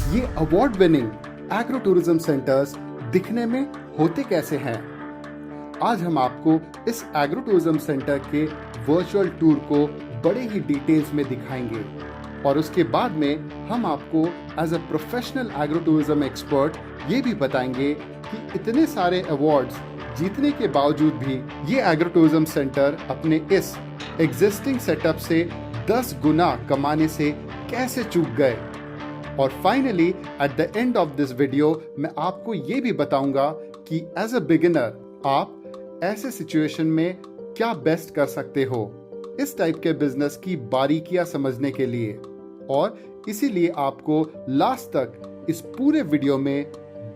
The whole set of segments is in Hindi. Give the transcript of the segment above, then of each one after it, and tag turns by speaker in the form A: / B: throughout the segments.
A: ये award winning agro tourism centres दिखने में होते कैसे हैं? आज हम आपको इस एग्रो टूरिज्म सेंटर के वर्चुअल टूर को बड़े ही डिटेल्स में दिखाएंगे और उसके बाद में हम आपको as a professional agro tourism expert ये भी बताएंगे कि इतने सारे अवार्ड्स जीतने के बावजूद भी ये एग्रो टूरिज्म सेंटर अपने इस एग्जिस्टिंग सेटअप से 10 गुना कमाने से कैसे चूक गए। और finally at the end of this video मैं आपको ये भी बताऊंगा कि एज अ बिगिनर आप ऐसे सिचुएशन में क्या बेस्ट कर सकते हो इस टाइप के बिजनेस की बारीकियां समझने के लिए, और इसीलिए आपको लास्ट तक इस पूरे वीडियो में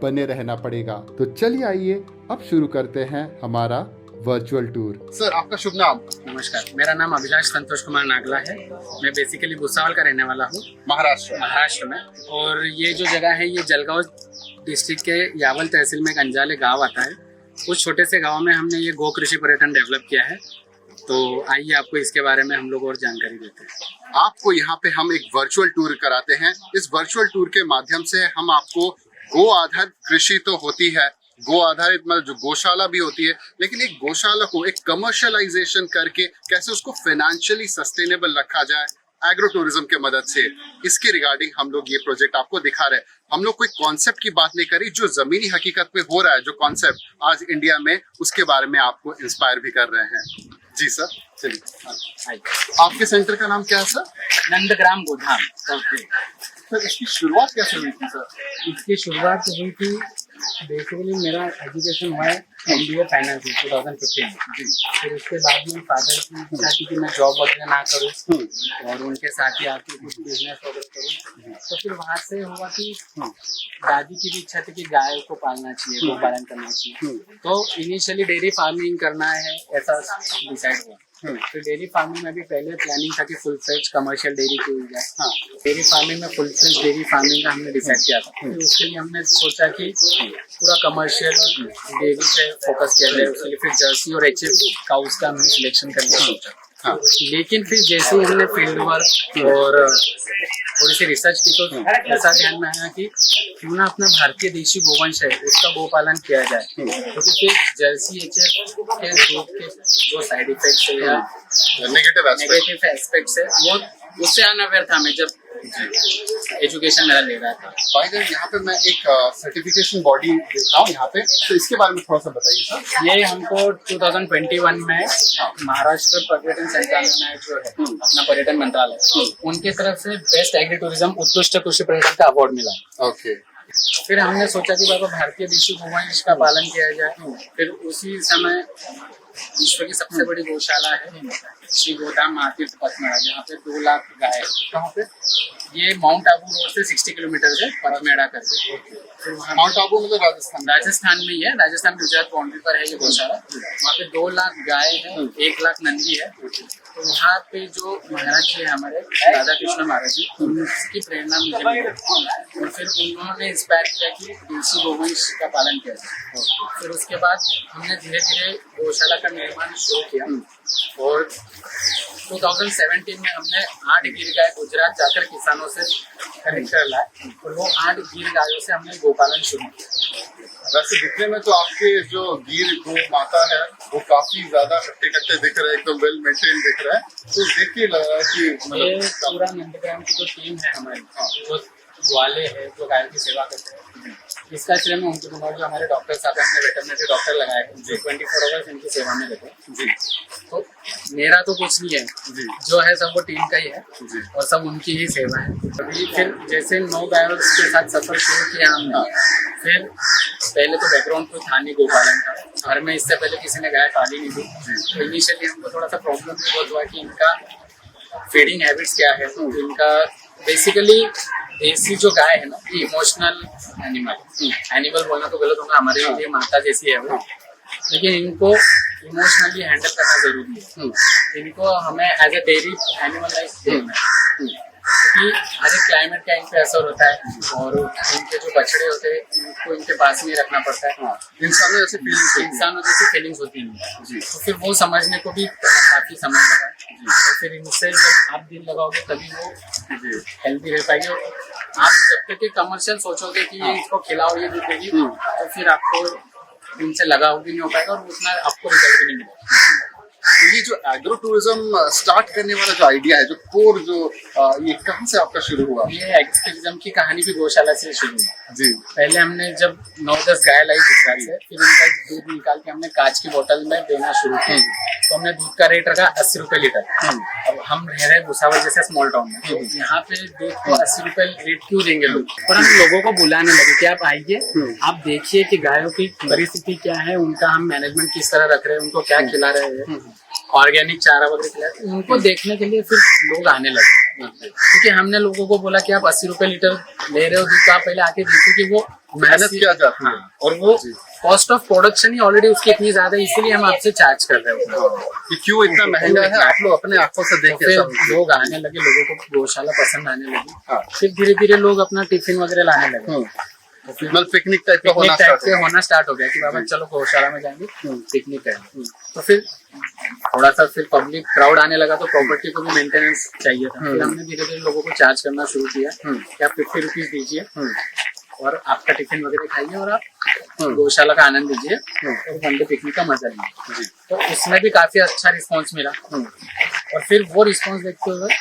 A: बने रहना पड़ेगा। तो चलिए आइए अब शुरू करते हैं हमारा वर्चुअल टूर। सर, आपका शुभ नाम?
B: नमस्कार, मेरा नाम अभिलाष संतोष कुमार नागला है। मैं बेसिकली भुसावल का रहने वाला हूँ, महाराष्ट्र में। और ये जो जगह है ये जलगांव डिस्ट्रिक्ट के यावल तहसील में एक अंजाले गांव आता है। उस छोटे से गांव में हमने ये गो कृषि पर्यटन डेवलप किया है। तो आइए आपको इसके बारे में हम लोग और जानकारी देते हैं।
A: आपको यहाँ पे हम एक वर्चुअल टूर कराते हैं। इस वर्चुअल टूर के माध्यम से हम आपको गो आधारित कृषि तो होती है, गो आधारित मतलब जो गौशाला भी होती है, लेकिन एक गौशाला को एक कमर्शियलाइजेशन करके कैसे उसको फाइनेंशियली सस्टेनेबल रखा जाए एग्रो टूरिज्म के मदद से, इसके रिगार्डिंग हम लोग ये प्रोजेक्ट आपको दिखा रहे हैं। हम लोग कोई कॉन्सेप्ट की बात नहीं करी, जो जमीनी हकीकत में हो रहा है, जो कॉन्सेप्ट आज इंडिया में, उसके बारे में आपको इंस्पायर भी कर रहे हैं। जी सर, चलिए। आपके सेंटर का नाम क्या है sir?
B: Nandgram Godham.
A: Okay sir, इसकी शुरुआत कैसे हुई थी सर?
B: इसकी शुरुआत हुई थी, बेसिकली मेरा एजुकेशन हुआ है MBA फाइनेंस 2015। फिर उसके बाद में फादर की इच्छा थी कि मैं जॉब वगैरह ना करूँ और उनके साथ ही आके कुछ बिजनेस वगैरह करूँ। तो फिर वहाँ से हुआ कि दादी की भी इच्छा थी कि गाय को पालना चाहिए, गो पालन करना चाहिए। तो इनिशियली डेयरी फार्मिंग करना है ऐसा डिसाइड हुआ। फिर डेयरी फार्मिंग में भी पहले प्लानिंग था कि फुल फ्लेज कमर्शियल डेयरी की हुई जाए। हाँ, डेयरी फार्मिंग में फुल फ्लेज डेयरी फार्मिंग का हमने डिसाइड किया था। फिर उसके लिए हमने सोचा कि पूरा कमर्शियल डेयरी पे फोकस किया जाए। उसके लिए फिर जर्सी और HF काउस का हमने सिलेक्शन करने का सोचा। हाँ, लेकिन फिर जैसे ही हमने फील्ड वर्क और थोड़ी सी रिसर्च की तो ऐसा ध्यान में आया कि क्यों ना अपना भारतीय देशी गोवंश है उसका गोपालन किया जाए। क्योंकि फिर जर्सी HF के दूध के जो साइड इफेक्ट्स है या नेगेटिव एस्पेक्ट्स है वो उससे अनअवेयर था मैं जब एजुकेशन मेरा ले रहा था।
A: भाई देव, यहाँ पे मैं एक सर्टिफिकेशन बॉडी देखता हूँ यहाँ पे, तो इसके बारे में थोड़ा सा बताइए सर।
B: ये हमको 2021 में महाराष्ट्र पर्यटन संचालनालय जो है अपना पर्यटन मंत्रालय, उनके तरफ से बेस्ट एग्री टूरिज्म उत्कृष्ट कृषि पर्यटन का अवार्ड मिला।
A: ओके।
B: फिर हमने सोचा कि बाबा भारतीय देशी गोवंश का पालन किया जाए। फिर उसी समय विश्व की सबसे बड़ी गौशाला है श्री गोधाम महातीर्थ पथमेड़ा, जहाँ पे 2 लाख गाय है। कहाँ पे? ये माउंट आबू रोड से 60 किलोमीटर से पथमेड़ा करके। फिर वहाँ
A: माउंट आबू मतलब
B: राजस्थान में ही है, राजस्थान गुजरात बाउंड्री पर है ये गौशाला। वहाँ पे 2 लाख गाय है, 1 लाख नंदी है। तो वहाँ पे जो महाराज जी है हमारे राधा कृष्ण महाराज जी, उनकी प्रेरणा मुझे मिली और फिर उन्होंने इंस्पायर किया कि देशी गोवंश का पालन किया जाए। फिर उसके बाद हमने धीरे धीरे गौशाला का निर्माण शुरू किया और 2017 में हमने 8 गिर गाय गुजरात जाकर किसानों से खरीद कर लाए और वो 8 गिर गायों से हमने गोपालन शुरू किया।
A: वैसे दिखने में तो आपके जो गिर गो माता है वो काफी ज्यादा कट्टे कट्टे दिख रहे हैं, एकदम वेल मेंटेन दिख रहा है। तो देख के लगा कि
B: मतलब पूरा नंदग्राम की जो टीम है हमारी, जो ग्वाले है जो गायों की सेवा करते हैं, इसका श्रेय में उनके कुमार जो हमारे डॉक्टर साहब हैं, हमने वेटरनरी डॉक्टर लगाए हैं जो 24 आवर्स इनकी सेवा में रहते हैं। जी, तो मेरा तो कुछ नहीं है जी, जो है सब वो टीम का ही है जी, और सब उनकी ही सेवा है। अभी फिर जैसे 9 गायों के साथ सफर शुरू किया हमने, फिर पहले तो बैकग्राउंड कोई था नहीं गोपालन का, घर में इससे पहले किसी ने गाय पाली नहीं थी। तो इनिशियली हमको थोड़ा सा प्रॉब्लम बहुत हुआ कि इनका फीडिंग हैबिट्स क्या है। तो इनका बेसिकली देसी जो गाय है ना, इमोशनल एनिमल बोलना तो गलत होगा, हमारे लिए माता जैसी है वो, लेकिन इनको इमोशनली हैंडल करना जरूरी है। इनको हमें as a dairy animal like देखना है, क्योंकि हर एक क्लाइमेट का इन पे असर होता है और इनके जो बछड़े होते हैं इनको इनके पास में रखना पड़ता है। इंसानों जैसी फीलिंग्स होती हैं, तो फिर वो समझने को भी काफी समय लगा। तो फिर इनसे जब आप दिल लगाओगे तभी वो हेल्दी रह पाएगी। आप जब तक कमर्शियल सोचोगे कि ये इसको खिलाओ ये दूध देगी, तो फिर आपको इनसे लगाव भी नहीं हो पाएगा और उतना आपको रिजल्ट भी नहीं मिलेगा।
A: तो ये जो एग्रो टूरिज्म स्टार्ट करने वाला जो आइडिया है, जो कोर जो ये कहाँ से आपका शुरू हुआ?
B: ये एग्रो टूरिज्म की कहानी भी गौशाला से शुरू हुई।
A: जी।
B: पहले हमने जब 9-10 गाय लाई गुजरात से, फिर उनका दूध निकाल के हमने कांच की बोतल में देना शुरू किया। तो हमने दूध का रेट रखा 80 रुपए लीटर। अब हम रह रहे भुसावल जैसे स्मॉल टाउन में, तो यहाँ पे दूध को 80 रुपए रेट क्यों देंगे लोग? पर हम लोगों को बुलाने लगे कि आप आइए, आप देखिए कि गायों की परिस्थिति क्या है, उनका हम मैनेजमेंट किस तरह रख रहे हैं, उनको क्या खिला रहे हैं, ऑर्गेनिक चारा वगैरह खिलाते, उनको देखने के लिए फिर लोग आने लगे। क्योंकि हमने लोगों को बोला कि आप 80 रुपए लीटर ले रहे हो दूध, तो आप पहले आके देखो कि वो
A: मेहनत क्या जाती है,
B: और वो cost of production he already उसकी इतनी ज्यादा है, इसीलिए हम आपसे चार्ज कर रहे हैं
A: कि क्यों इतना महंगा है, आप लोग अपने आंखों से देख के
B: फिर लोग आने लगे, लोगों को गौशाला पसंद आने लगी। फिर धीरे धीरे लोग अपना टिफिन वगैरह लाने लगे, तो फिर
A: मतलब पिकनिक टाइप का
B: होना स्टार्ट हो गया कि बाबा चलो गौशाला में जाएंगे पिकनिक करेंगे। तो फिर थोड़ा सा फिर पब्लिक क्राउड आने लगा, तो प्रॉपर्टी को भी मेंटेनेंस चाहिए था। फिर हमने धीरे धीरे लोगों को चार्ज करना शुरू किया कि आप 50 रुपीज दीजिए और आपका टिफिन वगैरह खाइए और आप गौशाला का आनंद लीजिए और वनडे पिकनिक का मजा लीजिए। तो उसमें भी काफी अच्छा रिस्पॉन्स मिला, और फिर वो रिस्पॉन्स देखते हुए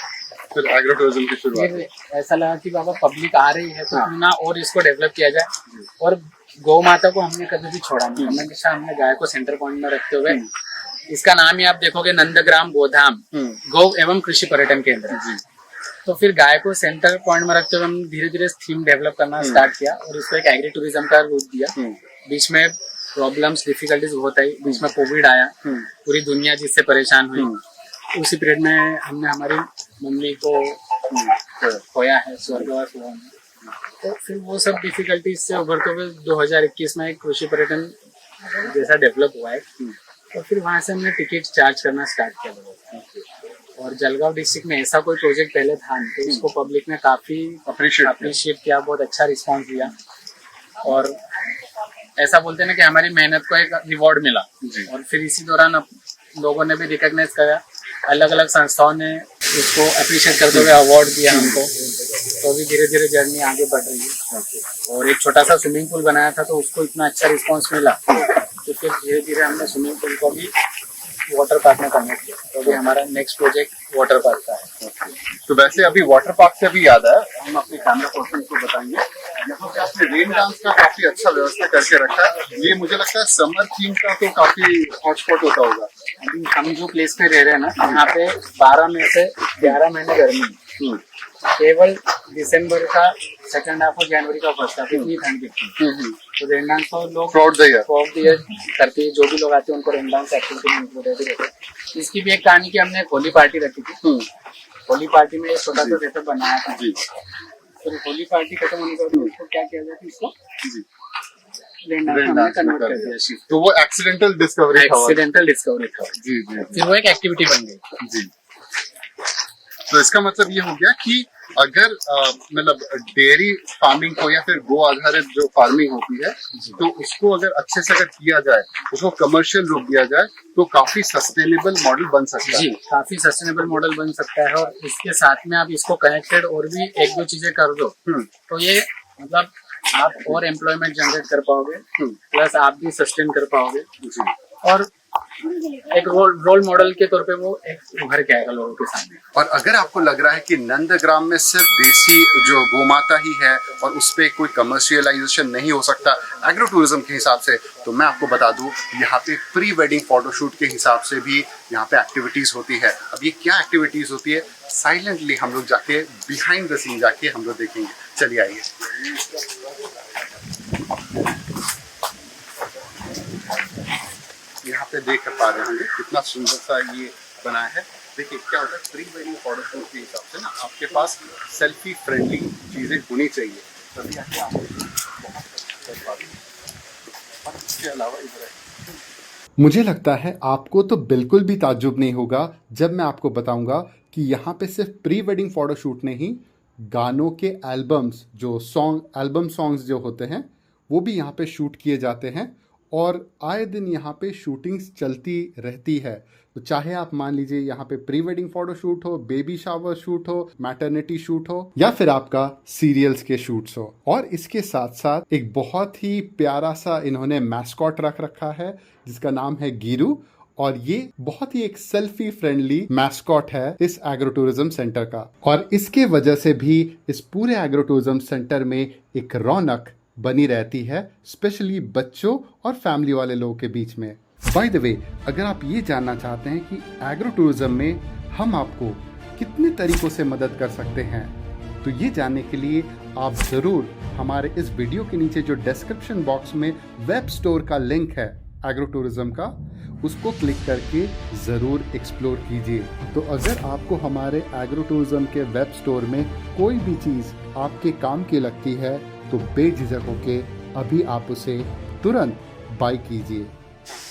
A: फिर एग्रो टूरिज्म की शुरुआत।
B: ऐसा लगा कि बाबा पब्लिक आ रही है तो क्यों ना और इसको डेवलप किया जाए। और गौ माता को हमने कभी भी छोड़ा नहीं, हमेशा हमने गाय को सेंटर पॉइंट में रखते हुए, इसका नाम ही आप देखोगे नंदग्राम गोधाम गौ एवं कृषि पर्यटन केंद्र। तो फिर गाय को सेंटर पॉइंट में रखते हुए हम धीरे धीरे थीम डेवलप करना स्टार्ट किया और उसको एक एग्री टूरिज्म का रूप दिया। बीच में प्रॉब्लम्स डिफिकल्टीज बहुत आई, बीच में कोविड आया, पूरी दुनिया जिससे परेशान हुई। उसी पीरियड में हमने हमारी मम्मी को खोया है, स्वर्गवास हुआ है। तो फिर वो सब डिफिकल्टीज से उभरते हुए 2021 में एक कृषि पर्यटन जैसा डेवलप हुआ है। तो फिर वहां से हमने टिकट चार्ज करना स्टार्ट किया। और जलगांव डिस्ट्रिक्ट में ऐसा कोई प्रोजेक्ट पहले था नहीं, तो इसको पब्लिक ने काफी अप्रिशिएट किया, बहुत अच्छा रिस्पॉन्स दिया। और ऐसा बोलते हैं ना कि हमारी मेहनत को एक रिवॉर्ड मिला। और फिर इसी दौरान लोगों ने भी रिकॉग्नाइज करा, अलग अलग संस्थाओं ने इसको अप्रिशिएट करते हुए अवार्ड दिया हमको। तो अभी धीरे धीरे जर्नी आगे बढ़ रही है। और एक छोटा सा स्विमिंग पूल बनाया था, तो उसको इतना अच्छा रिस्पॉन्स मिला, तो फिर धीरे धीरे हमने स्विमिंग पूल को भी वाटर पार्क में कन्वर्ट किया। तो अभी हमारा नेक्स्ट प्रोजेक्ट वाटर पार्क का है।
A: तो वैसे अभी वाटर पार्क से भी याद है, हम अपने कैमरा पर्सन को बताएंगे, यहाँ पे आपने रेन डांस का काफी अच्छा व्यवस्था करके रखा है। ये मुझे लगता है समर थीम का तो काफी हॉटस्पॉट होता होगा।
B: अभी हम जो प्लेस पे रह रहे हैं ना, यहाँ पे 12 में से 11 महीने गर्मी है। केवल दिसंबर का सेकंड हाफ और जनवरी का फर्स्ट हाफ इतनी ठंड गिरती है। तो रेन डांस को लोग
A: थ्रू आउट द ईयर
B: करते हैं, जो भी लोग आते हैं उनको रेन डांस एक्टिविटी में इंक्लूड रहते हैं। इसकी भी एक कहानी की हमने होली पार्टी रखी थी। होली पार्टी में एक छोटा सा सेटअप बनाया था। फिर होली पार्टी खत्म होने के बाद इसको क्या किया जाता है, इसको रेन डांस में कन्वर्ट कर दिया।
A: तो वो एक्सीडेंटल डिस्कवरी
B: था।
A: जी।
B: फिर वो एक एक्टिविटी बन गई।
A: जी। तो इसका मतलब ये हो गया कि अगर मतलब डेयरी फार्मिंग को या फिर गो आधारित जो फार्मिंग होती है, तो उसको अगर अच्छे से अगर किया जाए, उसको कमर्शियल रूप दिया जाए, तो काफी सस्टेनेबल मॉडल बन सकता है।
B: जी, काफी सस्टेनेबल मॉडल बन सकता है। और इसके साथ में आप इसको कनेक्टेड और भी एक दो चीजें कर दो, तो ये मतलब आप और एम्प्लॉयमेंट जनरेट कर पाओगे, प्लस आप भी सस्टेन कर पाओगे। और एक रोल मॉडल के तौर पे वो एक उभर के आएगा लोगों के सामने।
A: और अगर आपको लग रहा है कि नंदग्राम में सिर्फ देसी जो गोमाता ही है और उस पर कोई कमर्शियलाइजेशन नहीं हो सकता एग्रो टूरिज्म के हिसाब से, तो मैं आपको बता दूं, यहाँ पे प्री वेडिंग फोटोशूट के हिसाब से भी यहाँ पे एक्टिविटीज होती है। अब ये क्या एक्टिविटीज होती है, साइलेंटली हम लोग जाके बिहाइंड द सीन जाके हम लोग देखेंगे। चलिए आइए। यहाँ पे देख पा रहे होंगे कितना सुंदर सा ये बना है। देखिए क्या होता है, प्री वेडिंग फोटोशूट के हिसाब से ना आपके पास सेल्फी फ्रेंडली चीजें होनी चाहिए, तभी आके आप बहुत अच्छा कर पाते हैं। और इसके अलावा इधर मुझे लगता है आपको तो बिल्कुल भी ताज्जुब नहीं होगा जब मैं आपको बताऊंगा कि यहाँ पे सिर्फ प्री वेडिंग फोटोशूट नहीं, गानों के एल्बम्स जो एल्बम सॉन्ग्स जो होते हैं वो भी यहाँ पे शूट किए जाते हैं। और आए दिन यहाँ पे शूटिंग्स चलती रहती है। तो चाहे आप मान लीजिए यहाँ पे प्री वेडिंग फोटो शूट हो, बेबी शावर शूट हो, मैटरनिटी शूट हो, या फिर आपका सीरियल्स के शूट्स हो। और इसके साथ साथ एक बहुत ही प्यारा सा इन्होंने मैस्कॉट रख रखा है जिसका नाम है गिरू, और ये बहुत ही एक सेल्फी फ्रेंडली मैस्कॉट है इस एग्रो टूरिज्म सेंटर का। और इसके वजह से भी इस पूरे एग्रो टूरिज्म सेंटर में एक रौनक बनी रहती है, स्पेशली बच्चों और फैमिली वाले लोगों के बीच में। बाय द वे, अगर आप ये जानना चाहते हैं कि एग्रो टूरिज्म में हम आपको कितने तरीकों से मदद कर सकते हैं, तो ये जानने के लिए आप ज़रूर हमारे इस वीडियो के नीचे जो डिस्क्रिप्शन बॉक्स में वेब स्टोर का लिंक है एग्रो टूरिज्म का, उसको क्लिक करके ज़रूर एक्सप्लोर कीजिए। तो अगर आपको हमारे एग्रो टूरिज्म के वेब स्टोर में कोई भी चीज़ आपके काम की लगती है तो बेझिझक होके अभी आप उसे तुरंत बाय कीजिए।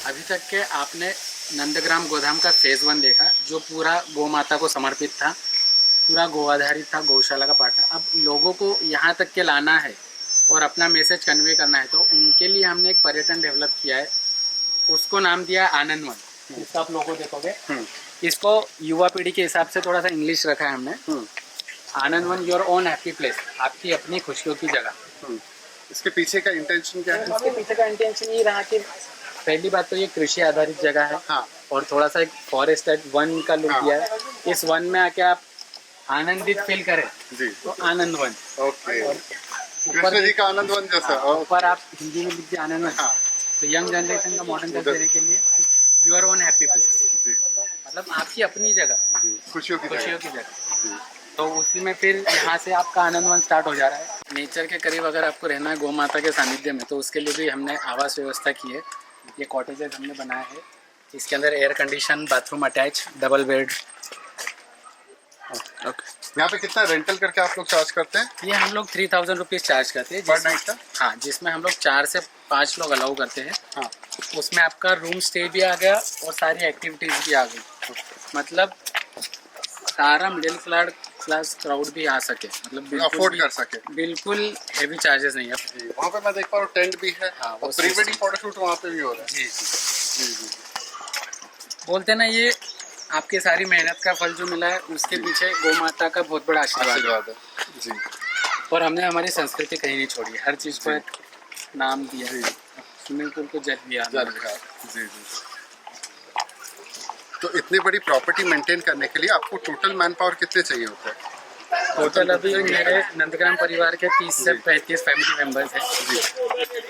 B: अभी तक के आपने नंदग्राम गोधाम का फेज़ 1 देखा, जो पूरा गौ माता को समर्पित था, पूरा गो आधारित था, गौशाला का पार्ट था। अब लोगों को यहाँ तक के लाना है और अपना मैसेज कन्वे करना है, तो उनके लिए हमने एक पर्यटन डेवलप किया है, उसको नाम दिया है आनंद वन। इसका आप लोगो देखोगे, इसको युवा पीढ़ी के हिसाब से थोड़ा सा इंग्लिश रखा है हमने। Anand one, your own happy place, आपकी अपनी खुशियों की जगह।
A: इसके पीछे का इंटेंशन क्या है?
B: इसके पीछे का इंटेंशन ये रहा कि पहली बात तो ये कृषि आधारित जगह है,
A: हाँ।
B: और थोड़ा सा एक फॉरेस्ट टाइप वन का लुक दिया है। इस वन में आके आप आनंदित फील करें
A: जी,
B: तो आनंद वन।
A: ओके,
B: ऊपर
A: कृष्ण जी का आनंद वन जैसा।
B: ऊपर आप हिंदी में लिख दिया आनंद वन।
A: हाँ।
B: तो यंग जनरेशन का मॉडर्न टच देने के लिए योर ओन हैप्पी प्लेस,
A: जी,
B: मतलब आपकी अपनी जगह,
A: खुशियों की
B: जगह। तो उसी में फिर यहाँ से आपका आनंद वन स्टार्ट हो जा रहा है। नेचर के करीब अगर आपको रहना है गौ माता के सानिध्य में, तो उसके लिए भी हमने आवास व्यवस्था की है। ये कॉटेजेस हमने बनाए हैं, इसके अंदर air condition, bathroom attach, double bed.
A: यहाँ पे कितना रेंटल करके आप लोग चार्ज करते हैं?
B: ये हम लोग 3000 रुपीज़ चार्ज करते हैं
A: पर नाइट का।
B: हाँ, जिसमें हम लोग 4 से 5 लोग अलाउ करते हैं।
A: हाँ।
B: उसमें आपका रूम स्टे भी आ गया और सारी एक्टिविटीज़ भी आ गई। मतलब सारा मिडिल क्लास क्राउड भी आ सके, मतलब
A: अफोर्ड कर सके।
B: बिल्कुल हैवी चार्जेस नहीं है।
A: वहाँ पे मैं देख पा रहा हूँ टेंट भी है।
B: हाँ,
A: और प्री वेडिंग फोटोशूट वहाँ पे भी हो रहा है।
B: जी
A: जी जी।
B: बोलते ना, ये आपकी सारी मेहनत का फल जो मिला है, उसके पीछे गौ माता का बहुत बड़ा आशीर्वाद है।
A: जी।
B: और हमने हमारी संस्कृति कहीं नहीं छोड़ी, हर चीज़ को एक नाम दिया। स्विमिंग पूल को जज दिया।
A: जी जी। तो इतनी बड़ी प्रॉपर्टी मेंटेन करने के लिए आपको टोटल मैन पावर कितने चाहिए होते हैं?
B: टोटल अभी मेरे नंदग्राम परिवार के 30 से 35 फैमिली मेंबर्स हैं जी,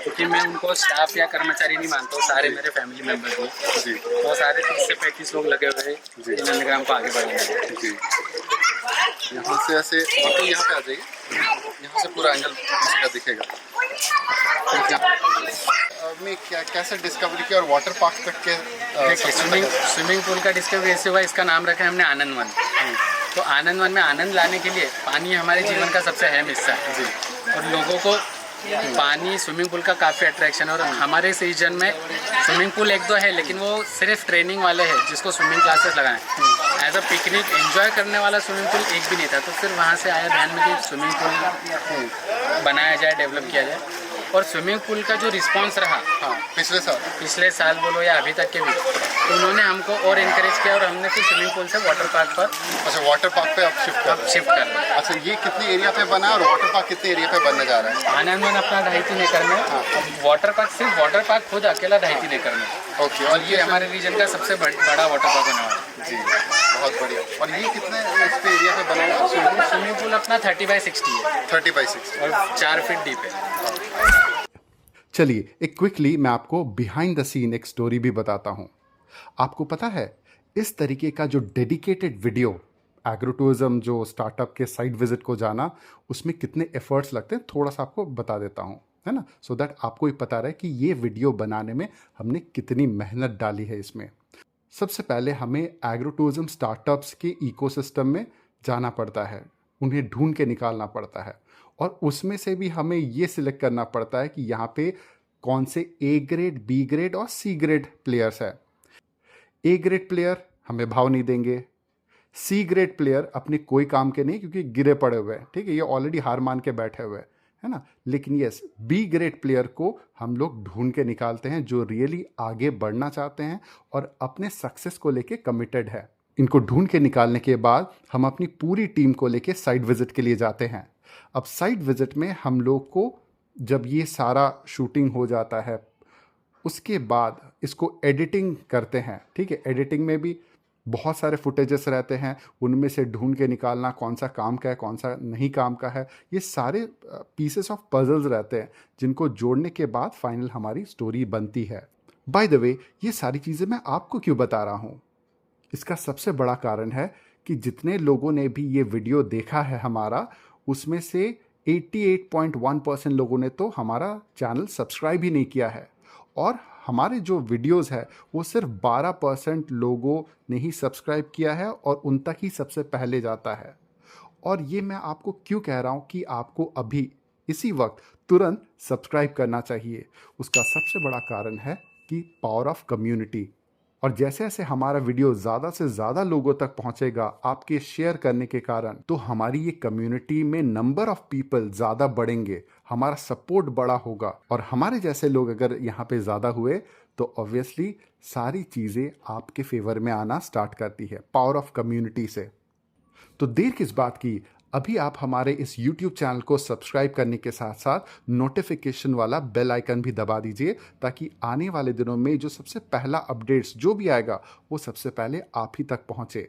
B: क्योंकि मैं उनको स्टाफ या कर्मचारी नहीं मानता हूँ, सारे मेरे फैमिली मेंबर्स हैं जी। तो सारे 30 से 35 लोग लगे हुए हैं नंदग्राम को आगे बढ़ाने में जी।
A: यहाँ से ऐसे तो यहाँ पे आ जाइए, यहाँ से पूरा एंगल किसी का दिखेगा। आपने क्या कैसे डिस्कवरी किया और वाटर पार्क तक के
B: स्विमिंग पूल का डिस्कवरी ऐसे हुआ, इसका नाम रखा है हमने आनंद वन। तो आनंद वन में आनंद लाने के लिए पानी हमारे जीवन का सबसे अहम हिस्सा है जी। और लोगों को पानी, स्विमिंग पूल का काफ़ी अट्रैक्शन है। और हमारे इस रीजन में स्विमिंग पूल एक दो है, लेकिन वो सिर्फ ट्रेनिंग वाले हैं जिसको स्विमिंग क्लासेस लगाएं। एज अ पिकनिक एंजॉय करने वाला स्विमिंग पूल एक भी नहीं था। तो फिर वहाँ से आया ध्यान में कि स्विमिंग पूल बनाया जाए, डेवलप किया जाए। और स्विमिंग पूल का जो रिस्पांस रहा,
A: हाँ, पिछले साल
B: बोलो या अभी तक के भी, तो उन्होंने हमको और इनकरेज किया और हमने फिर स्विमिंग पूल से वाटर पार्क पर।
A: अच्छा, वाटर पार्क पे आप शिफ्ट कर रहे हैं। अच्छा, ये कितने एरिया पे बना है और वाटर पार्क कितने एरिया पे बनने जा रहा है?
B: आनंद वन अपना 2.5-3 एकड़ में। हाँ। वाटर पार्क, सिर्फ वाटर पार्क खुद अकेला 2.5-3 एकड़ में।
A: ओके। और
B: ये हमारे रीजन का सबसे बड़ा वाटर पार्क होने वाला है
A: जी। बहुत बढ़िया। और ये कितने इस पे एरिया पे बना हुआ?
B: स्विमिंग पूल अपना 30/60 है।
A: 30/60
B: और 4 फीट डीप है।
A: चलिए, एक क्विकली मैं आपको बिहाइंड द सीन एक स्टोरी भी बताता हूँ। आपको पता है इस तरीके का जो डेडिकेटेड वीडियो एग्रो टूरिज्म जो स्टार्टअप के साइट विजिट को जाना, उसमें कितने एफर्ट्स लगते हैं, थोड़ा सा आपको बता देता हूँ, है ना, सो दैट आपको ही पता रहे कि ये वीडियो बनाने में हमने कितनी मेहनत डाली है इसमें। सबसे पहले हमें एग्रो टूरिज्म स्टार्टअप्स के इकोसिस्टम में जाना पड़ता है, उन्हें ढूंढ के निकालना पड़ता है, और उसमें से भी हमें ये सिलेक्ट करना पड़ता है कि यहाँ पे कौन से ए ग्रेड, बी ग्रेड और सी ग्रेड प्लेयर्स है। ए ग्रेड प्लेयर हमें भाव नहीं देंगे, सी ग्रेड प्लेयर अपने कोई काम के नहीं क्योंकि गिरे पड़े हुए हैं, ठीक है, ये ऑलरेडी हार मान के बैठे हुए हैं, है ना। लेकिन यस, बी ग्रेड प्लेयर को हम लोग ढूंढ के निकालते हैं जो रियली आगे बढ़ना चाहते हैं और अपने सक्सेस को लेके कमिटेड है। इनको ढूंढ के निकालने के बाद हम अपनी पूरी टीम को लेके साइट विजिट के लिए जाते हैं। अब साइट विजिट में हम लोग को जब ये सारा शूटिंग हो जाता है उसके बाद इसको एडिटिंग करते हैं, ठीक है। एडिटिंग में भी बहुत सारे फुटेजेस रहते हैं, उनमें से ढूंढ के निकालना कौन सा काम का है कौन सा नहीं काम का है, ये सारे पीसेस ऑफ पजल्स रहते हैं जिनको जोड़ने के बाद फाइनल हमारी स्टोरी बनती है। बाय द वे, ये सारी चीज़ें मैं आपको क्यों बता रहा हूँ, इसका सबसे बड़ा कारण है कि जितने लोगों ने भी ये वीडियो देखा है हमारा, उसमें से 88.1% लोगों ने तो हमारा चैनल सब्सक्राइब ही नहीं किया है और हमारे जो वीडियोस है वो सिर्फ 12% लोगों ने ही सब्सक्राइब किया है और उन तक ही सबसे पहले जाता है। और ये मैं आपको क्यों कह रहा हूँ कि आपको अभी इसी वक्त तुरंत सब्सक्राइब करना चाहिए, उसका सबसे बड़ा कारण है कि पावर ऑफ कम्युनिटी। और जैसे जैसे हमारा वीडियो ज़्यादा से ज़्यादा लोगों तक पहुंचेगा आपके शेयर करने के कारण, तो हमारी ये कम्युनिटी में नंबर ऑफ पीपल ज़्यादा बढ़ेंगे, हमारा सपोर्ट बड़ा होगा और हमारे जैसे लोग अगर यहाँ पे ज़्यादा हुए तो ऑब्वियसली सारी चीज़ें आपके फेवर में आना स्टार्ट करती है पावर ऑफ कम्युनिटी से। तो देर किस बात की, अभी आप हमारे इस YouTube चैनल को सब्सक्राइब करने के साथ साथ नोटिफिकेशन वाला बेल आइकन भी दबा दीजिए ताकि आने वाले दिनों में जो सबसे पहला अपडेट्स जो भी आएगा वो सबसे पहले आप ही तक पहुंचे।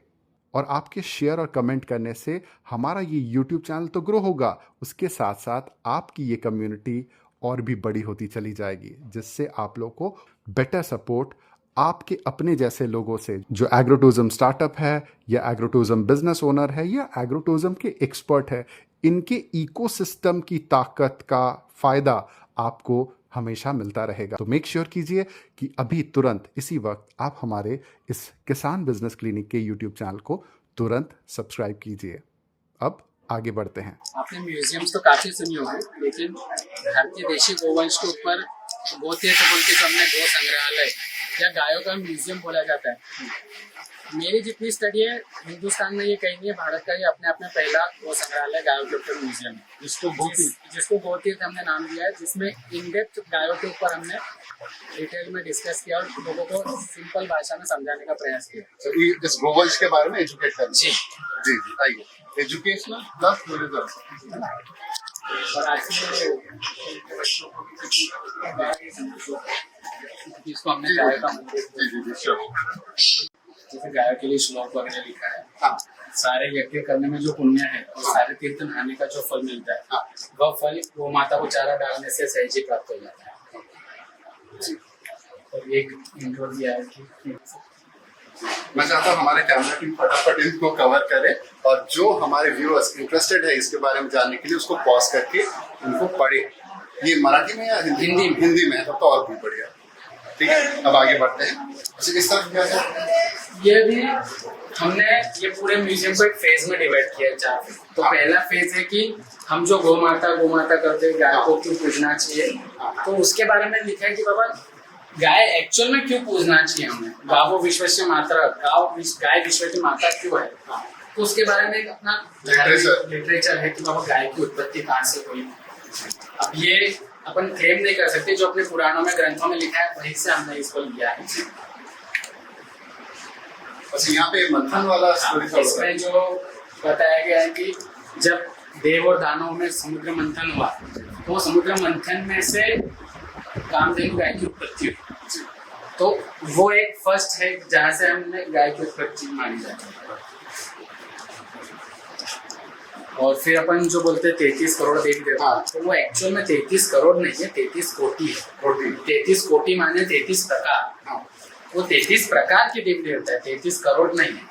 A: और आपके शेयर और कमेंट करने से हमारा ये YouTube चैनल तो ग्रो होगा, उसके साथ साथ आपकी ये कम्युनिटी और भी बड़ी होती चली जाएगी, जिससे आप लोग को बेटर सपोर्ट आपके अपने जैसे लोगों से जो एग्रो टूरिज्म स्टार्टअप है या एग्रो टूरिज्म बिजनेस ओनर है या एग्रो टूरिज्म के एक्सपर्ट है, इनके इकोसिस्टम की ताकत का फायदा आपको हमेशा मिलता रहेगा। तो मेक श्योर कीजिए कि अभी तुरंत इसी वक्त आप हमारे इस किसान बिजनेस क्लिनिक के यूट्यूब चैनल को तुरंत सब्सक्राइब कीजिए। अब आगे बढ़ते हैं।
B: आपने म्यूजियम्स तो काफी सुनी होगी, लेकिन भारतीय देशी गोवंश के ऊपर गोतीर्थ बोल के जो हमने गो संग्रहालय या गायों का म्यूजियम बोला जाता है। मेरी जितनी स्टडी है हिंदुस्तान में ये कहीं नहीं है, भारत का ही अपने आप में पहला गो संग्रहालय गायों के ऊपर म्यूजियम है, जिसको गोतीर्थ हमने नाम दिया है, जिसमें इन डेप्थ गायों के ऊपर हमने डिटेल में डिस्कस किया और लोगों को सिंपल भाषा में समझाने का प्रयास किया।
A: इस गोवंश के बारे में एजुकेट करना।
B: जी
A: जी जी, आइए। Educational plus tourism.
B: और आज के बच्चों को जिसको हमने गाय का मंदिर,
A: जी जी जी, श्योर।
B: जैसे गायों के लिए श्लोक वगैरह लिखा है, हाँ। सारे यज्ञ करने में जो पुण्य है और सारे तीर्थ नहाने का जो फल मिलता है, हाँ। वह फल गो माता को चारा डालने से सहज ही प्राप्त हो जाता है। जी। और एक इंट्रो दिया है कि
A: मैं चाहता हूँ हमारे कैमरा टीम फटाफट इनको कवर करे और जो हमारे व्यूअर्स इंटरेस्टेड है इसके बारे में जानने के लिए उसको पॉज करके उनको पढ़े। ये मराठी में या हिंदी में? हिंदी में है तो और भी बढ़िया। ठीक है, अब आगे बढ़ते हैं। इस तरफ क्या है?
B: ये भी हमने ये पूरे म्यूजियम को एक फेज में डिवाइड किया है, 4 फेज। तो पहला फेज है कि हम जो गौ माता करते हैं, गाय को क्यों पूजना चाहिए, तो उसके बारे में लिखा है कि बाबा गाय एक्चुअल में क्यों पूजना चाहिए हमें, गावो विश्व से मात्रा, गाय विश्व की माता क्यों है, तो उसके बारे में एक अपना लिटरेचर है कि बाबा गाय की उत्पत्ति कहाँ से हुई। अब ये अपन क्लेम नहीं कर सकते, जो अपने पुराणों में ग्रंथों में लिखा है वहीं से हमने इसको लिया है।
A: अच्छा, यहाँ पे मंथन वाला स्टोरी
B: इसमें जो बताया गया है कि जब देव और दानवों में समुद्र मंथन हुआ, तो समुद्र मंथन में से कामधेनु गाय की उत्पत्ति हुई। तो वो एक फर्स्ट है जहाँ से हमने गाय की उत्पत्ति मानी जाती है। और फिर अपन जो बोलते हैं 33 करोड़ देवी देवता, तो वो एक्चुअल में 33 करोड़ नहीं है, 33 कोटि है। 33 कोटि माने 33 प्रकार, वो 33 प्रकार के देवी देवता है, 33 करोड़ नहीं है।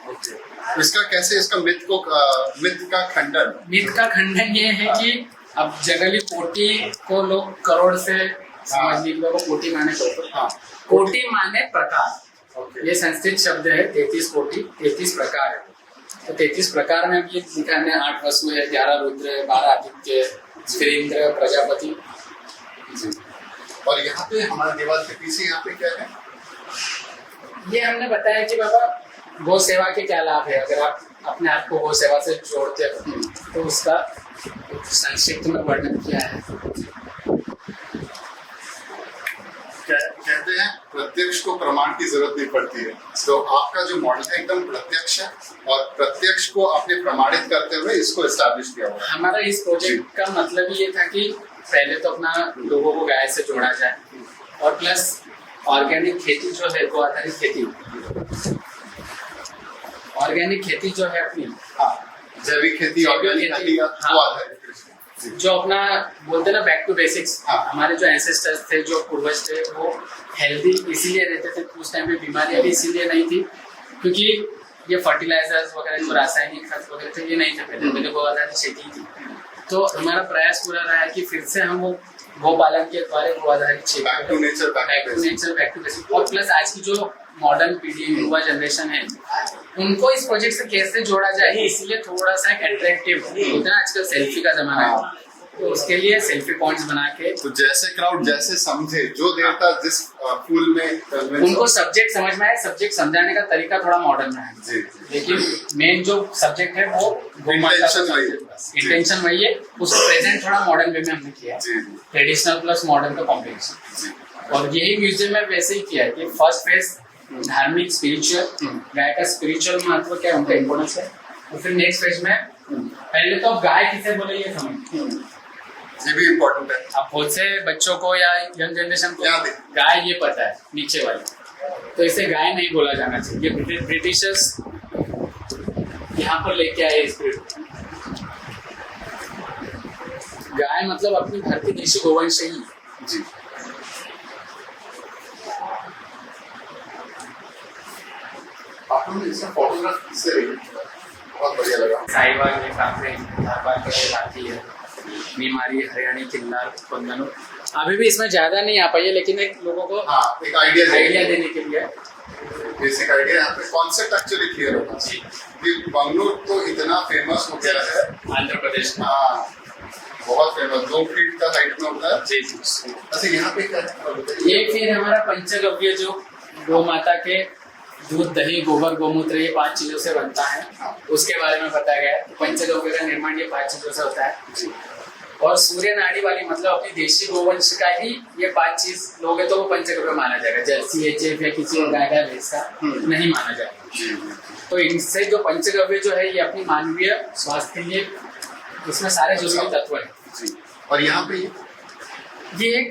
A: इसका कैसे, इसका मिथ का खंडन
B: ये है कि अब जंगली कोटि को लोग करोड़ से समझ लीजिए, कोटि माने कोटि माने प्रकार। ये संस्कृत शब्द है, 33 कोटि 33 प्रकार है। तो 33 प्रकार में भी लिखा है 8 वसु है, 11 रुद्र है, 12 आदित्य, फिर इंद्र, प्रजापति।
A: और यहाँ पे हमारे दीवार के पीछे यहाँ पे क्या है?
B: ये हमने बताया कि बाबा गौ सेवा के क्या लाभ है। अगर आप अपने आप को गौ सेवा से जोड़ते हैं, तो उसका संक्षिप्त में वर्णन किया है।
A: कहते हैं प्रत्यक्ष को प्रमाण की जरूरत नहीं पड़ती है, तो आपका जो मॉडल है एकदम प्रत्यक्ष है और प्रत्यक्ष को आपने प्रमाणित करते हुए इसको एस्टैब्लिश किया हुआ है।
B: हमारा इस प्रोजेक्ट का मतलब ये था कि पहले तो अपना लोगों को गाय से जोड़ा जाए और प्लस ऑर्गेनिक खेती जो है, गो आधारित खेती, ऑर्गेनिक खेती जो है अपनी,
A: हाँ, जैविक खेती, ऑर्गेनिक खेती का
B: हाँ,
A: वो आधारित
B: जो अपना बोलते ना बैक टू बेसिक्स,
A: हाँ।
B: हमारे जो एंसेस्टर्स थे, जो पूर्वज थे, वो हेल्दी इसीलिए रहते थे। उस टाइम पे बीमारियां भी इसीलिए नहीं थी क्योंकि ये फर्टिलाइजर्स वगैरह जो रासायनिक खाद वगैरह थे ये नहीं थे, पहले बहुत आधारित खेती थी। तो हमारा प्रयास पूरा रहा है कि फिर से हम वो गो पालन के द्वारा गो आधारित खेती,
A: back to nature,
B: back to basics, और प्लस आज की जो मॉडर्न पीढ़ी, युवा जनरेशन है, उनको इस प्रोजेक्ट से कैसे जोड़ा जाए, इसलिए थोड़ा सा अट्रैक्टिव होता है। आजकल सेल्फी का जमाना है, तो उसके लिए सेल्फी पॉइंट्स बना के,
A: तो जैसे क्राउड जैसे समझे, जो देर तक जिस फूल में
B: उनको सब्जेक्ट समझ में आए, सब्जेक्ट समझाने का तरीका थोड़ा मॉडर्न है
A: जी,
B: लेकिन मेन जो सब्जेक्ट है वो इंटेंशन वही है। उसको प्रेजेंट थोड़ा मॉडर्न वे में हमने किया है, ट्रेडिशनल प्लस मॉडर्न का कॉम्बिनेशन, और यही म्यूजियम में वैसे ही किया है कि फर्स्ट फेज धार्मिक स्पिरिचुअल, गाय का स्पिरिचुअल महत्व क्या है, उनका इम्पोर्टेंस है, और फिर नेक्स्ट फेज में पहले तो आप गाय किसे बोले ये समझ,
A: ये भी इम्पोर्टेंट है।
B: अब बहुत से बच्चों को या यंग जनरेशन को
A: याद है।
B: गाय ये पता है नीचे वाली, तो इसे गाय नहीं बोला जाना चाहिए। ये ब्रिटिशर्स यहाँ पर लेके आए स्पिरिट। गाय मतलब अपनी भारतीय देशी गोवंश ही
A: जी। आपने इसका फोटोग्राफ किससे ली? बहुत बढ़िया लगा।
B: साहिवाल ये काफी धारवाड़ के इलाके है, बीमारी हरियाणी किन्नर कुंदन, अभी भी इसमें ज्यादा नहीं आ पाई है, लेकिन एक लोगों को
A: हाँ, एक आइडिया
B: देने के लिए
A: बेसिक आइडिया, यहाँ पे कॉन्सेप्ट एक्चुअली क्लियर होगा कि बंगलोर तो इतना फेमस हो गया है
B: आंध्र प्रदेश में,
A: हाँ, बहुत फेमस, 2 फीट का हाइट में होता है।
B: जी।
A: अच्छा, यहाँ पे क्या है?
B: ये फिर हमारा पंचगव्य जो गौ माता के दूध, दही, गोबर, गोमूत्र, ये 5 चीजों से बनता है, उसके बारे में बताया गया है। पंचगव्य का निर्माण ये 5 चीजों से होता है, और सूर्य नाड़ी वाली मतलब अपनी देशी गोवंश का ही ये 5 चीज लोगे तो वो पंचगव्य माना जाएगा। जर्सी, एचएफ या किसी और गाय का भैंस का नहीं माना जाएगा। तो इनसे जो पंचगव्य जो है ये अपनी मानवीय स्वास्थ्य के लिए, इसमें सारे जरूरी तत्व है।
A: और यहाँ पे
B: ये एक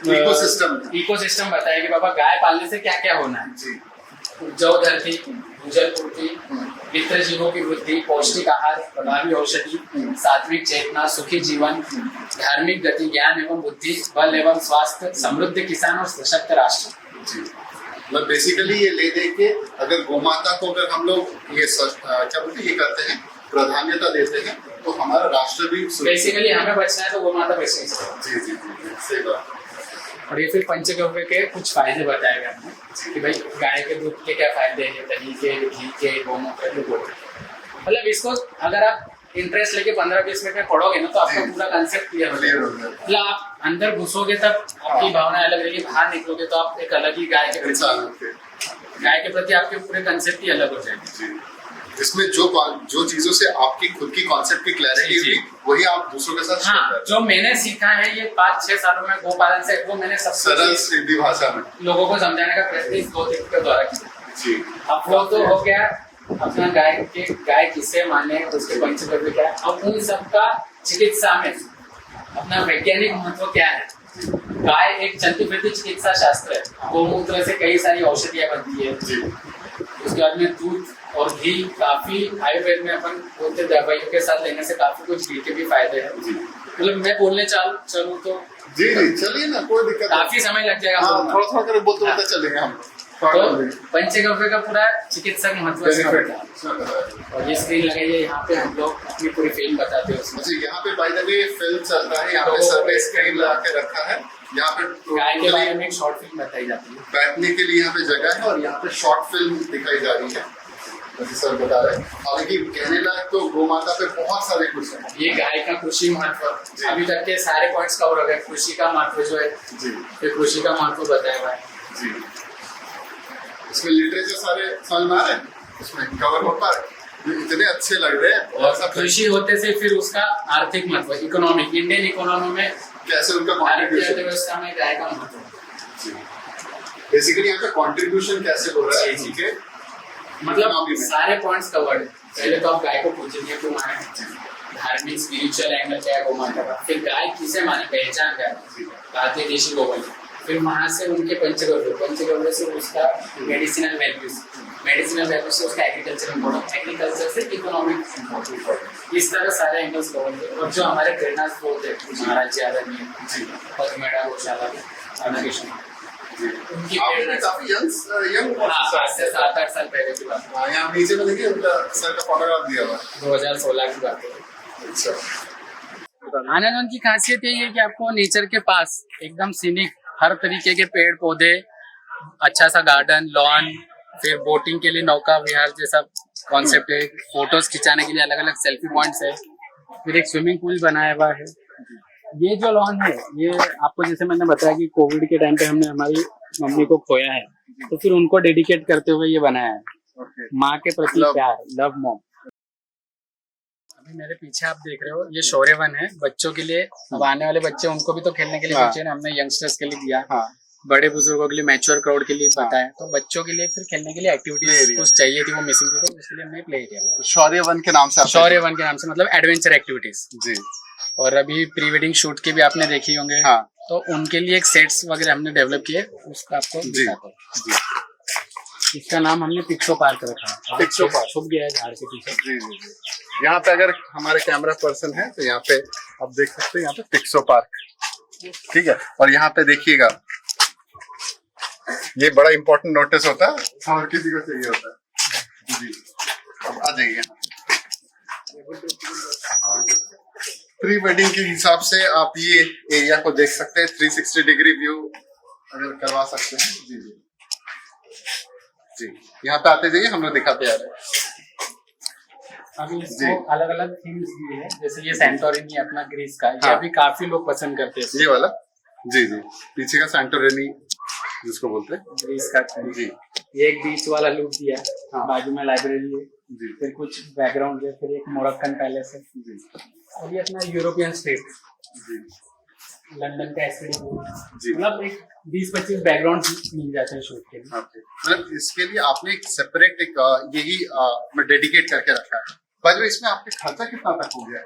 A: इकोसिस्टम
B: बताया कि बाबा गाय पालने से क्या क्या होना है। जौ धरती, भूजल पूर्ति, मित्र जीवों की वृद्धि, पौष्टिक आहार, प्रभावी औषधि, सात्विक चेतना, सुखी जीवन, धार्मिक गति, ज्ञान एवं बुद्धि, बल एवं स्वास्थ्य, समृद्ध किसान और सशक्त राष्ट्र।
A: मतलब बेसिकली ये ले दे के अगर गोमाता को अगर हम लोग ये क्या बोलते हैं, ये करते हैं, प्राधान्यता देते हैं, तो हमारा राष्ट्र भी
B: बेसिकली हमें बचना है तो गोमाता बच नहीं सकती।
A: जी जी जी, सही बात।
B: और ये फिर पंचगव्य के कुछ फायदे बताए गए हमने कि भाई गाय के दूध के क्या फायदे हैं, दही के, घी के, गोमूत्र के, गोबर। मतलब इसको अगर आप इंटरेस्ट लेके 15-20 मिनट में पढ़ोगे ना तो आपका पूरा कंसेप्ट क्लियर हो जाएगा। मतलब आप अंदर घुसोगे तब आपकी भावना अलग रहेगी, बाहर निकलोगे तो आप एक अलग ही गाय के प्रति आपके पूरे कंसेप्ट ही अलग हो जाएंगे।
A: इसमें जो चीजों से आपकी खुद की कॉन्सेप्ट की क्लैरिटी हुई, वही आप दूसरों के साथ
B: हाँ, जो मैंने सीखा है ये 5-6 सालों में गोपालन से, वो मैंने सब
A: सरल हिंदी भाषा में
B: लोगों को समझाने का प्रयत्न इस गौतिक के द्वारा किया
A: जी।
B: अब वो तो हो गया अपना गाय किसे माने, उसके पंचगव्य क्या है। अब उन सबका चिकित्सा में अपना वैज्ञानिक महत्व क्या है। गाय एक चलती फिरती चिकित्सा शास्त्र है। गोमूत्र से कई सारी औषधियां बनती है। उसके बाद में दूध और घी काफी आयुर्वेद में अपन बोलते दवाइयों के साथ लेने से काफी कुछ घी के भी फायदे हैं। मतलब मैं बोलने चलूँ तो
A: जी जी चलिए ना, कोई दिक्कत
B: काफी समय लग जाएगा।
A: थोड़ा थोड़ा कर बोलते चलेंगे हम।
B: तो पंचगव्य का पूरा चिकित्सक महत्व और ये स्क्रीन लगाइए, यहाँ पे हम लोग अपनी पूरी फिल्म बताते हैं उसमें।
A: यहाँ पे बाय द वे फिल्म चल रहा है, यहाँ पे सर ने स्क्रीन लगा के रखा है। यहाँ पे
B: गाय के बारे में एक शॉर्ट फिल्म बताई जाती है,
A: बैठने के लिए यहाँ पे जगह है और यहाँ पे शॉर्ट फिल्म दिखाई जा रही है, सर बता रहे हैं। हालांकि कहने लायक तो गौ माता पे बहुत सारे कुछ है।
B: ये गाय का कृषि महत्व अभी तक के सारे पॉइंट्स कवर हो गए। कृषि का महत्व जो है
A: जी,
B: ये कृषि का महत्व बताया हुआ है
A: जी। इसमें लिटरेचर सारे समझ में आ रहे हैं, इसमें कवर हो पा रहे। इतने अच्छे लग रहे हैं।
B: और खुशी होते से फिर उसका आर्थिक महत्व, इकोनॉमिक, इंडियन इकोनॉमी में
A: कैसे उनका
B: भारतीय
A: कंट्रीब्यूशन,
B: अर्थव्यवस्था में गाय का महत्व।
A: बेसिकली यहाँ पे कंट्रीब्यूशन कैसे हो रहा है, ठीक है,
B: मतलब सारे पॉइंट्स कवर्ड है। पहले तो आप गाय को पूछेंगे क्यों माने, धार्मिक स्पिरिचुअल एंगल क्या है वो मानता है, फिर गाय किसे माने, पहचान क्या है, भारतीय देशी गोवंश, फिर वहां से उनके पंचगव्य से उसका मेडिसिनल वैल्यूज से उसका एग्रीकल्चर इम्पोर्टेंट, एग्रीकल्चर से इकोनॉमिक इम्पोर्टेंट, इस तरह सारे एंगल्स कवर किए। और जो हमारे प्रेरणा स्रोत है महाराज आदरणीय पद्मेड़ा गौशाला राधाकृष्ण, उनकी प्रेरणा
A: काफी यंग
B: आज से 7-8 साल पहले की बात है,
A: यहाँ नीचे में देखिए उनका सर का फोटोग्राफ दिया हुआ
B: 2016 की बात है।
A: अच्छा,
B: आनंद की खासियत यही है कि आपको नेचर के पास एकदम सीनिक हर तरीके के पेड़ पौधे, अच्छा सा गार्डन, लॉन, फिर बोटिंग के लिए नौका विहार जैसा कॉन्सेप्ट है, फोटोज खिंचाने के लिए अलग अलग सेल्फी पॉइंट्स है, फिर एक स्विमिंग पूल बनाया हुआ है। ये जो लॉन है ये आपको जैसे मैंने बताया कि कोविड के टाइम पे हमने हमारी मम्मी को खोया है, तो फिर उनको डेडिकेट करते हुए ये बनाया है, माँ के प्रति प्यार, लव मॉम। अभी मेरे पीछे आप देख रहे हो ये शौर्य वन है बच्चों के लिए। अब आने वाले बच्चे उनको भी तो खेलने के लिए बच्चे ने हमने यंगस्टर्स के लिए दिया, बड़े बुजुर्गों के लिए, मैच्योर क्राउड के लिए बताया, तो बच्चों के लिए फिर खेलने के लिए एक्टिविटीज कुछ चाहिए थी, वो मिसिंग थी, तो इसलिए हमने प्ले एरिया
A: शौर्य वन के नाम से,
B: शौर्य वन के नाम से, मतलब एडवेंचर एक्टिविटीज
A: जी।
B: और अभी प्री वेडिंग शूट के भी आपने देखी होंगे, तो उनके लिए एक सेट्स वगैरह हमने डेवलप किए, उसका आपको दिखाता हूं। इसका नाम हमने पिक्सो पार्क रखा है, पिक्सो पार्क छुप गया है झाड़ के पीछे।
A: जी जी जी, यहाँ पे अगर हमारे कैमरा पर्सन है तो यहाँ पे आप देख सकते हैं, यहाँ पे पिक्सो पार्क, ठीक है। और यहाँ पे देखिएगा ये बड़ा इंपॉर्टेंट नोटिस होता है और किसी को चाहिए होता है जी। अब आ जाइए, प्री वेडिंग के हिसाब से आप ये एरिया को देख सकते हैं, 360 डिग्री व्यू अगर करवा सकते हैं। जी जी जी, यहाँ पे आते जाइए, हम लोग दिखाते आ रहे हैं।
B: अभी इसको अलग अलग थीम्स दिए हैं, जैसे ये सैंटोरिनी अपना ग्रीस का, ये अभी काफी लोग पसंद करते हैं,
A: ये वाला जी जी, पीछे का सैंटोरिनी जिसको बोलते हैं
B: ग्रीस का जी। ये एक बीच वाला लुक दिया है, बाजू में लाइब्रेरी है
A: जी,
B: फिर कुछ बैकग्राउंड है, फिर एक मोरक्कन पैलेस है
A: जी,
B: और ये अपना यूरोपियन स्टेट
A: जी,
B: लंदन का एसपीडी,
A: जी,
B: मतलब एक 20-25 बैकग्राउंड मिल जाते हैं शूट के लिए।
A: मतलब इसके लिए आपने एक सेपरेट एक यही डेडिकेट करके रखा है। पर इसमें आपके खर्चा कितना तक हो गया है?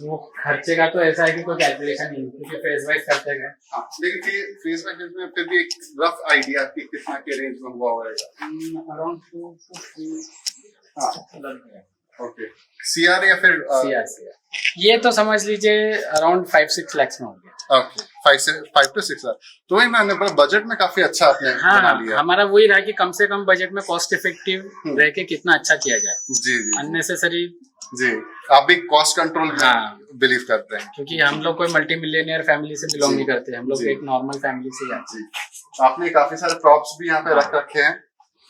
B: वो खर्चे का तो ऐसा है कि कोई कैलकुलेशन नहीं, क्योंकि फेज वाइज खर्चे गए।
A: लेकिन फेज वाइज में फिर भी एक रफ आइडिया कि कितना के रेंज में हुआ होगा,
B: अराउंड 2 to 3
A: ओके, सीआर या फिर
B: सीआर ये तो समझ लीजिए अराउंड 5-6 लाख में हो गया।
A: ओके, 5 to 6 लाख, तो वही मैंने बजट में काफी अच्छा आपने बना लिया।
B: हमारा वही रहा कि कम से कम बजट में कॉस्ट इफेक्टिव रह के कितना अच्छा किया जाए।
A: जी जी,
B: अननेसेसरी
A: जी, आप भी कॉस्ट कंट्रोल में बिलीव करते हैं,
B: क्योंकि हम लोग कोई मल्टी मिलियनियर फैमिली से बिलोंग नहीं करते, हम लोग एक नॉर्मल फैमिली से जाते हैं।
A: आपने काफी सारे प्रॉप्स भी यहाँ पे रख रखे हैं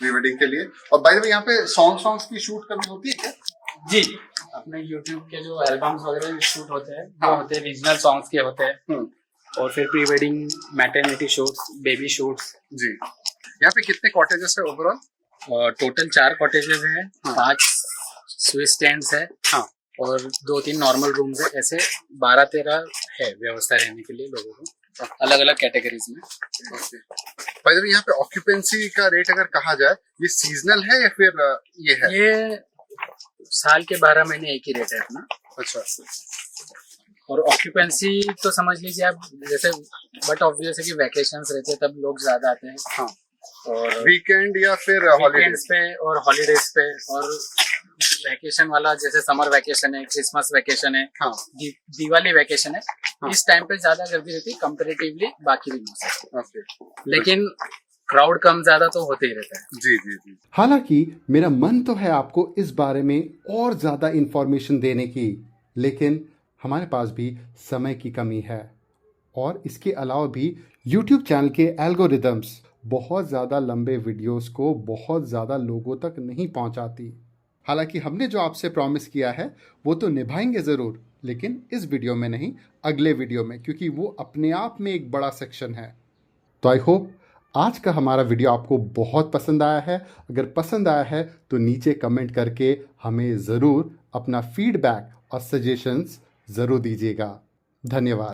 A: प्री वेडिंग के लिए। और बाय द वे यहाँ पे सॉन्ग्स की शूट करनी होती है क्या?
B: जी, अपने YouTube के जो एल्बम्स वगैरह शूट होते हैं वो होते हैं रीजनल सॉन्ग्स के होते हैं, और फिर pre wedding maternity shoots, baby shoots.
A: जी, यहाँ पे कितने कॉटेजेस है ओवरऑल?
B: टोटल 4 कॉटेजेस हैं, 5 स्विस स्टैंड्स है, और 2-3 नॉर्मल रूम्स है, ऐसे 12-13 है व्यवस्था रहने के लिए लोगों को अलग अलग कैटेगरीज में।
A: बाय द वे यहाँ पे ऑक्यूपेंसी का रेट अगर कहा जाए, ये सीजनल है या फिर ये है?
B: ये साल के 12 महीने एक ही रेट है अपना।
A: अच्छा,
B: और ऑक्यूपेंसी तो समझ लीजिए आप, जैसे बट ऑब्वियस है कि वैकेशंस रहते हैं तब लोग ज्यादा आते हैं, और
A: वीकेंड या फिर
B: हॉलीडेज पे और हॉलीडेज पे, और वैकेशन वाला जैसे समर वैकेशन है, क्रिसमस वैकेशन है, दिवाली वैकेशन है, इस टाइम पे ज्यादा गर्दी रहती है कंपैरेटिवली बाकी दिनों से। लेकिन क्राउड कम ज्यादा तो होते ही रहता है।
A: जी जी जी, हालांकि मेरा मन तो है आपको इस बारे में और ज्यादा इंफॉर्मेशन देने की, लेकिन हमारे पास भी समय की कमी है, और इसके अलावा भी YouTube चैनल के एल्गोरिदम्स बहुत ज़्यादा लंबे वीडियोस को बहुत ज़्यादा लोगों तक नहीं पहुंचाती। हालांकि हमने जो आपसे प्रॉमिस किया है वो तो निभाएंगे ज़रूर, लेकिन इस वीडियो में नहीं, अगले वीडियो में, क्योंकि वो अपने आप में एक बड़ा सेक्शन है। तो आई होप आज का हमारा वीडियो आपको बहुत पसंद आया है। अगर पसंद आया है तो नीचे कमेंट करके हमें ज़रूर अपना फीडबैक और सजेशंस ज़रूर दीजिएगा। धन्यवाद।